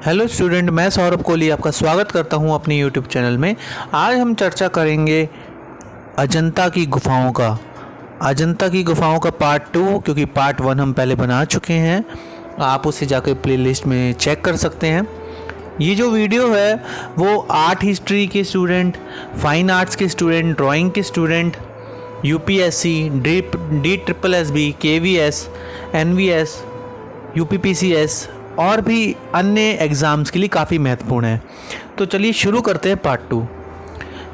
Hello student, मैं सौरभ कोहली आपका स्वागत करता हूं अपनी यूट्यूब चैनल में। आज हम चर्चा करेंगे अजंता की गुफाओं का। अजंता की गुफाओं का पार्ट 2, क्योंकि पार्ट 1 हम पहले बना चुके हैं। आप उसे जाकर प्लेलिस्ट में चेक कर सकते हैं। ये जो वीडियो है वो आर्ट हिस्ट्री के स्टूडेंट, फाइन आर्ट्स के स्टूडेंट, ड्राइंग के student, UPSC, DSSB, KVS, NVS, UPPCS और भी अन्य एग्ज़ाम्स के लिए काफ़ी महत्वपूर्ण है। तो चलिए शुरू करते हैं पार्ट 2।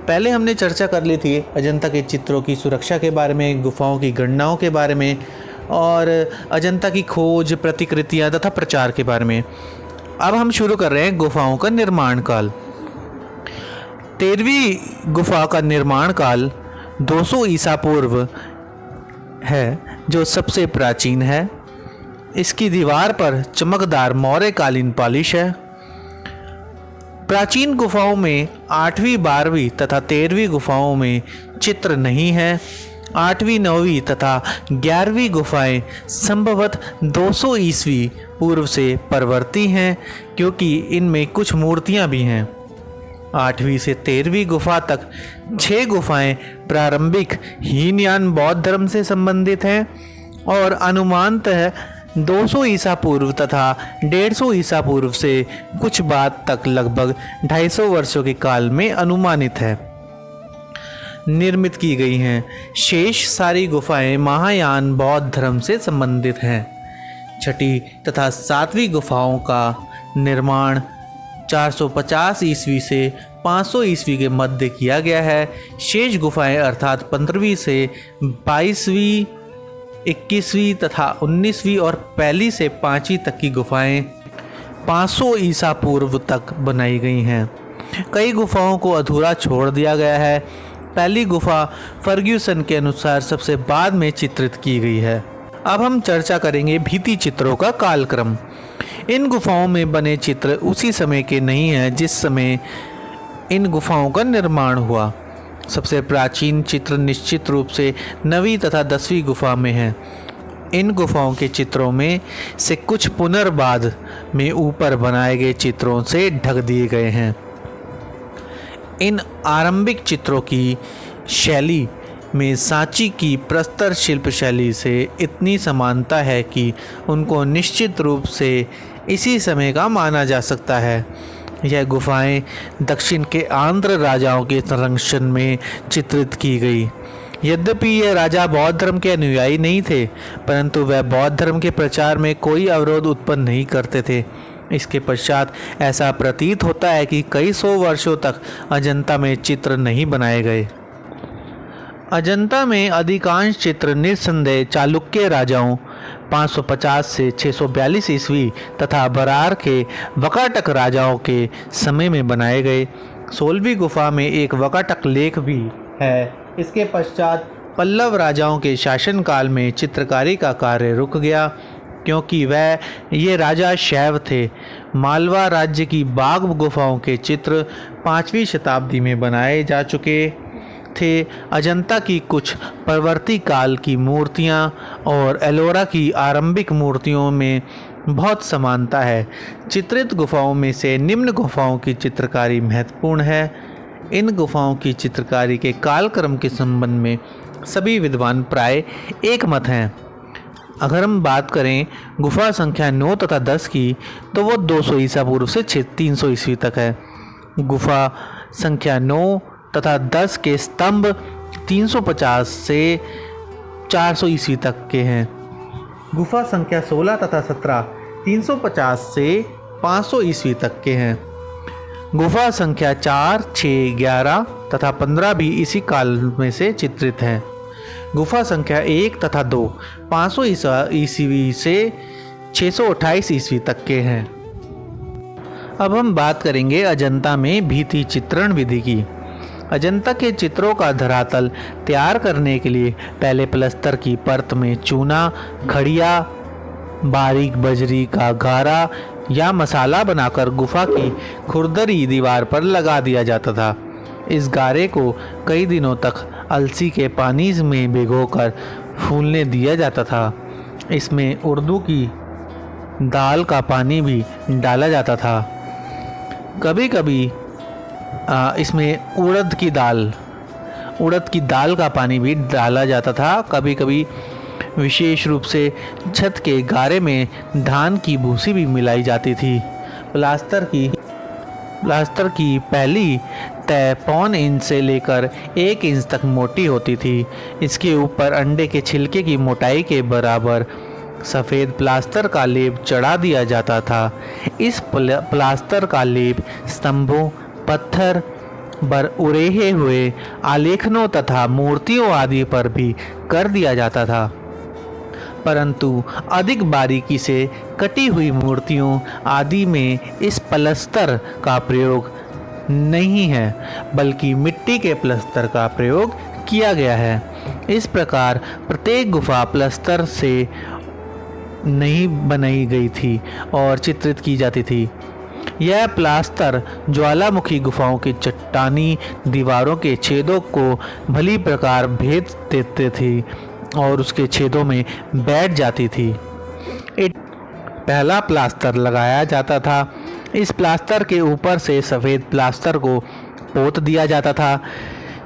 पहले हमने चर्चा कर ली थी अजंता के चित्रों की सुरक्षा के बारे में, गुफाओं की गणनाओं के बारे में और अजंता की खोज, प्रतिकृतियां तथा प्रचार के बारे में। अब हम शुरू कर रहे हैं गुफाओं का निर्माण काल। 13वीं गुफा का निर्माण काल 200 ईसा पूर्व है, जो सबसे प्राचीन है। इसकी दीवार पर चमकदार मौर्यकालीन पॉलिश है। प्राचीन गुफाओं में 8वीं, 12वीं तथा 13वीं गुफाओं में चित्र नहीं है। 8वीं, 9वीं तथा 11वीं गुफाएं संभवतः 200 ईस्वी पूर्व से परवर्ती हैं, क्योंकि इनमें कुछ मूर्तियां भी हैं। 8वीं से 13वीं गुफा तक 6 गुफाएं प्रारंभिक हीनयान बौद्ध धर्म से संबंधित हैं और अनुमानतः 200 ईसा पूर्व तथा 150 ईसा पूर्व से कुछ बाद तक लगभग 250 वर्षों के काल में अनुमानित है निर्मित की गई हैं। शेष सारी गुफाएं महायान बौद्ध धर्म से संबंधित हैं। 6ठी तथा 7वीं गुफाओं का निर्माण 450 ईस्वी से 500 ईस्वी के मध्य किया गया है। शेष गुफाएं अर्थात 15वीं से 22वीं, 21वीं तथा 19वीं और पहली से 5वीं तक की गुफाएं 500 ईसा पूर्व तक बनाई गई हैं। कई गुफाओं को अधूरा छोड़ दिया गया है। पहली गुफा फर्ग्यूसन के अनुसार सबसे बाद में चित्रित की गई है। अब हम चर्चा करेंगे भित्ति चित्रों का कालक्रम। इन गुफाओं में बने चित्र उसी समय के नहीं हैं जिस समय इन गुफाओं का निर्माण हुआ। सबसे प्राचीन चित्र निश्चित रूप से 9वीं तथा 10वीं गुफा में है। इन गुफाओं के चित्रों में से कुछ पुनर्बाद में ऊपर बनाए गए चित्रों से ढक दिए गए हैं। इन आरंभिक चित्रों की शैली में सांची की प्रस्तर शिल्प शैली से इतनी समानता है कि उनको निश्चित रूप से इसी समय का माना जा सकता है। यह गुफाएं दक्षिण के आंध्र राजाओं के संरक्षण में चित्रित की गई। यद्यपि यह राजा बौद्ध धर्म के अनुयायी नहीं थे, परंतु वह बौद्ध धर्म के प्रचार में कोई अवरोध उत्पन्न नहीं करते थे। इसके पश्चात ऐसा प्रतीत होता है कि कई सौ वर्षों तक अजंता में चित्र नहीं बनाए गए। अजंता में अधिकांश चित्र निस्संदेह चालुक्य राजाओं 550 से 642 ईस्वी तथा बरार के वकाटक राजाओं के समय में बनाए गए। 16वीं गुफा में एक वकाटक लेख भी है। इसके पश्चात पल्लव राजाओं के शासनकाल में चित्रकारी का कार्य रुक गया, क्योंकि ये राजा शैव थे। मालवा राज्य की बाघ गुफाओं के चित्र 5वीं शताब्दी में बनाए जा चुके थे। अजंता की कुछ परवर्ती काल की मूर्तियां और एलोरा की आरंभिक मूर्तियों में बहुत समानता है। चित्रित गुफाओं में से निम्न गुफाओं की चित्रकारी महत्वपूर्ण है। इन गुफाओं की चित्रकारी के कालक्रम के संबंध में सभी विद्वान प्राय एक मत हैं। अगर हम बात करें गुफा संख्या 9 तथा 10 की, तो वो 200 ईसा पूर्व से 300 ईस्वी तक है। गुफा संख्या 9 तथा 10 के स्तंभ 350 से 400 ईस्वी तक के हैं। गुफा संख्या 16 तथा 17 350 से 500 ईस्वी तक के हैं। गुफा संख्या 4, 6, 11 तथा 15 भी इसी काल में से चित्रित हैं। गुफा संख्या 1 तथा 2 500 ईस्वी से 628 ईस्वी तक के हैं। अब हम बात करेंगे अजंता में भित्ति चित्रण विधि की। अजंता के चित्रों का धरातल तैयार करने के लिए पहले प्लस्तर की परत में चूना, खड़िया, बारीक बजरी का गारा या मसाला बनाकर गुफा की खुरदरी दीवार पर लगा दिया जाता था। इस गारे को कई दिनों तक अलसी के पानी में भिगोकर फूलने दिया जाता था। इसमें उर्दू की दाल का पानी भी डाला जाता था। कभी कभी इसमें उड़द की दाल का पानी भी डाला जाता था। कभी कभी विशेष रूप से छत के गारे में धान की भूसी भी मिलाई जाती थी। प्लास्टर की पहली तय 0.25 इंच से लेकर 1 इंच तक मोटी होती थी। इसके ऊपर अंडे के छिलके की मोटाई के बराबर सफ़ेद प्लास्टर का लेप चढ़ा दिया जाता था। इस प्लास्टर का लेप स्तंभों, पत्थर पर उड़े हुए आलेखनों तथा मूर्तियों आदि पर भी कर दिया जाता था, परंतु अधिक बारीकी से कटी हुई मूर्तियों आदि में इस प्लास्टर का प्रयोग नहीं है, बल्कि मिट्टी के प्लास्टर का प्रयोग किया गया है। इस प्रकार प्रत्येक गुफा प्लास्टर से नहीं बनाई गई थी और चित्रित की जाती थी। यह प्लास्टर ज्वालामुखी गुफाओं की चट्टानी दीवारों के छेदों को भली प्रकार भेद देते थे और उसके छेदों में बैठ जाती थी। पहला प्लास्टर लगाया जाता था। इस प्लास्टर के ऊपर से सफ़ेद प्लास्टर को पोत दिया जाता था।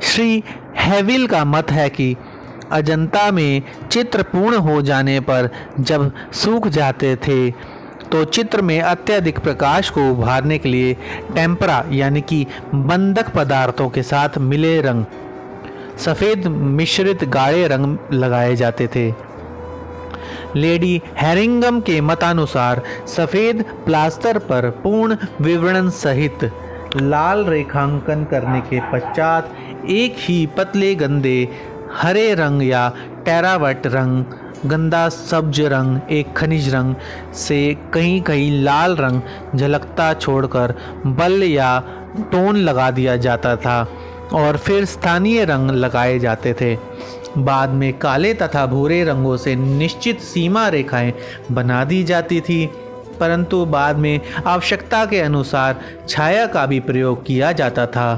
श्री हैविल का मत है कि अजंता में चित्र पूर्ण हो जाने पर जब सूख जाते थे तो चित्र में अत्यधिक प्रकाश को उभारने के लिए टेम्परा यानी कि बंधक पदार्थों के साथ मिले रंग, सफ़ेद मिश्रित गाढ़े रंग लगाए जाते थे। लेडी हैरिंगम के मतानुसार सफ़ेद प्लास्टर पर पूर्ण विवरण सहित लाल रेखांकन करने के पश्चात एक ही पतले गंदे हरे रंग या टेरावट रंग, गंदा सब्ज रंग, एक खनिज रंग से कहीं कहीं लाल रंग झलकता छोड़कर बल या टोन लगा दिया जाता था और फिर स्थानीय रंग लगाए जाते थे। बाद में काले तथा भूरे रंगों से निश्चित सीमा रेखाएं बना दी जाती थी, परंतु बाद में आवश्यकता के अनुसार छाया का भी प्रयोग किया जाता था।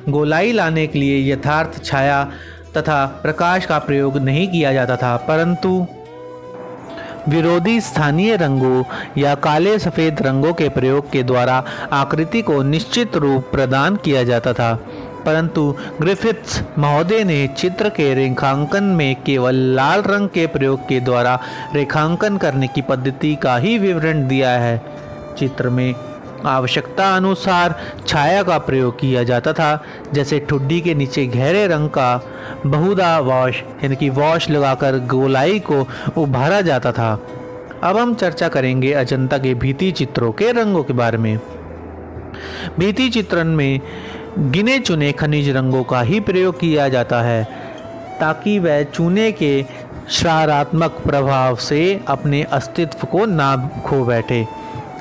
गोलाई लाने के लिए यथार्थ छाया तथा प्रकाश का प्रयोग नहीं किया जाता था, परंतु विरोधी स्थानीय रंगों या काले सफ़ेद रंगों के प्रयोग के द्वारा आकृति को निश्चित रूप प्रदान किया जाता था। परंतु ग्रिफिथ्स महोदय ने चित्र के रेखांकन में केवल लाल रंग के प्रयोग के द्वारा रेखांकन करने की पद्धति का ही विवरण दिया है। चित्र में आवश्यकता अनुसार छाया का प्रयोग किया जाता था, जैसे ठुड्डी के नीचे गहरे रंग का बहुधा वॉश यानी कि वॉश लगाकर गोलाई को उभारा जाता था। अब हम चर्चा करेंगे अजंता के भित्ति चित्रों के रंगों के बारे में। भित्ति चित्रण में गिने चुने खनिज रंगों का ही प्रयोग किया जाता है ताकि वह चूने के क्षारात्मक प्रभाव से अपने अस्तित्व को ना खो बैठे।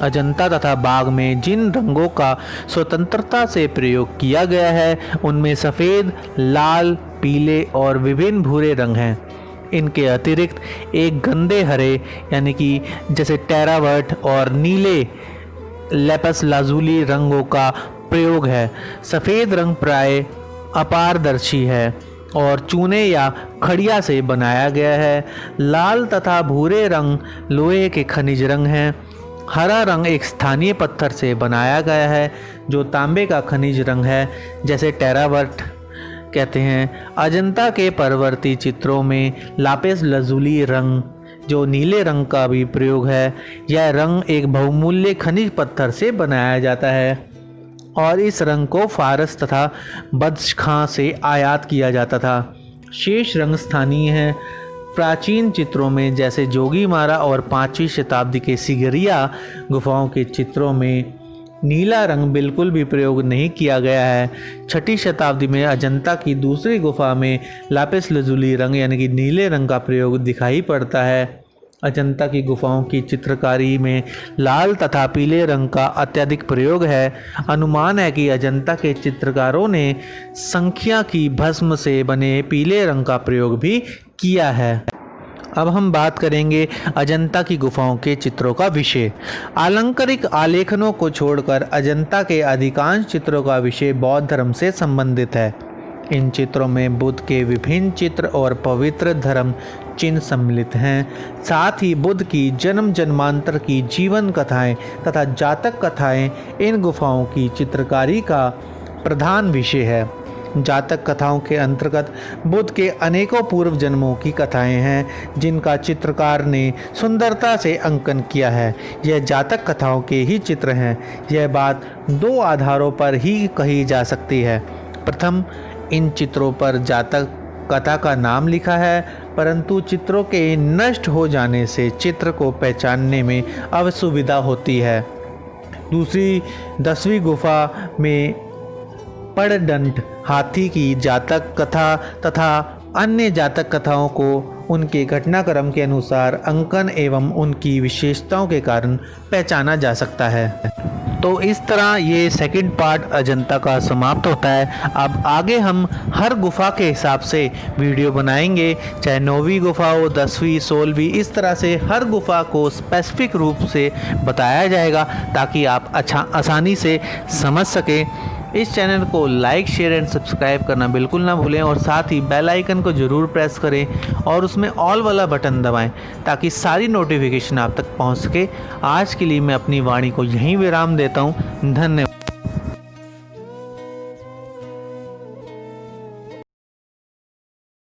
अजंता तथा बाग में जिन रंगों का स्वतंत्रता से प्रयोग किया गया है उनमें सफ़ेद, लाल, पीले और विभिन्न भूरे रंग हैं। इनके अतिरिक्त एक गंदे हरे यानी कि जैसे टेरावट और नीले लेपस लाजुली रंगों का प्रयोग है। सफ़ेद रंग प्राय अपारदर्शी है और चूने या खड़िया से बनाया गया है। लाल तथा भूरे रंग लोहे के खनिज रंग हैं। हरा रंग एक स्थानीय पत्थर से बनाया गया है जो तांबे का खनिज रंग है, जैसे टेरावट कहते हैं। अजंता के परवर्ती चित्रों में लापिस लजुली रंग जो नीले रंग का भी प्रयोग है। यह रंग एक बहुमूल्य खनिज पत्थर से बनाया जाता है और इस रंग को फारस तथा बदख्शां से आयात किया जाता था। शेष रंग स्थानीय हैं। प्राचीन चित्रों में जैसे जोगीमारा और 5वीं शताब्दी के सिगरिया गुफाओं के चित्रों में नीला रंग बिल्कुल भी प्रयोग नहीं किया गया है। 6ठी शताब्दी में अजंता की दूसरी गुफा में लापिस लजुली रंग यानी कि नीले रंग का प्रयोग दिखाई पड़ता है। अजंता की गुफाओं की चित्रकारी में लाल तथा पीले रंग का अत्यधिक प्रयोग है। अनुमान है कि अजंता के चित्रकारों ने संख्या की भस्म से बने पीले रंग का प्रयोग भी किया है। अब हम बात करेंगे अजंता की गुफाओं के चित्रों का विषय। आलंकारिक आलेखनों को छोड़कर अजंता के अधिकांश चित्रों का विषय बौद्ध धर्म से संबंधित है। इन चित्रों में बुद्ध के विभिन्न चित्र और पवित्र धर्म चिन्ह सम्मिलित हैं। साथ ही बुद्ध की जन्म जन्मांतर की जीवन कथाएं तथा जातक कथाएं इन गुफाओं की चित्रकारी का प्रधान विषय है। जातक कथाओं के अंतर्गत बुद्ध के अनेकों पूर्व जन्मों की कथाएं हैं जिनका चित्रकार ने सुंदरता से अंकन किया है। यह जातक कथाओं के ही चित्र हैं। यह बात दो आधारों पर ही कही जा सकती है। प्रथम, इन चित्रों पर जातक कथा का नाम लिखा है, परंतु चित्रों के नष्ट हो जाने से चित्र को पहचानने में असुविधा होती है। दूसरी, 10वीं गुफा में पड़डंट हाथी की जातक कथा तथा अन्य जातक कथाओं को उनके घटनाक्रम के अनुसार अंकन एवं उनकी विशेषताओं के कारण पहचाना जा सकता है। तो इस तरह ये सेकंड पार्ट अजंता का समाप्त होता है। अब आगे हम हर गुफा के हिसाब से वीडियो बनाएंगे, चाहे 9वीं गुफा हो, 10वीं, 16वीं, इस तरह से हर गुफा को स्पेसिफिक रूप से बताया जाएगा ताकि आप आसानी से समझ सकें। इस चैनल को लाइक, शेयर एंड सब्सक्राइब करना बिल्कुल ना भूलें और साथ ही बेल आइकन को ज़रूर प्रेस करें और उसमें ऑल वाला बटन दबाएं ताकि सारी नोटिफिकेशन आप तक पहुंच सके। आज के लिए मैं अपनी वाणी को यहीं विराम देता हूं। धन्यवाद।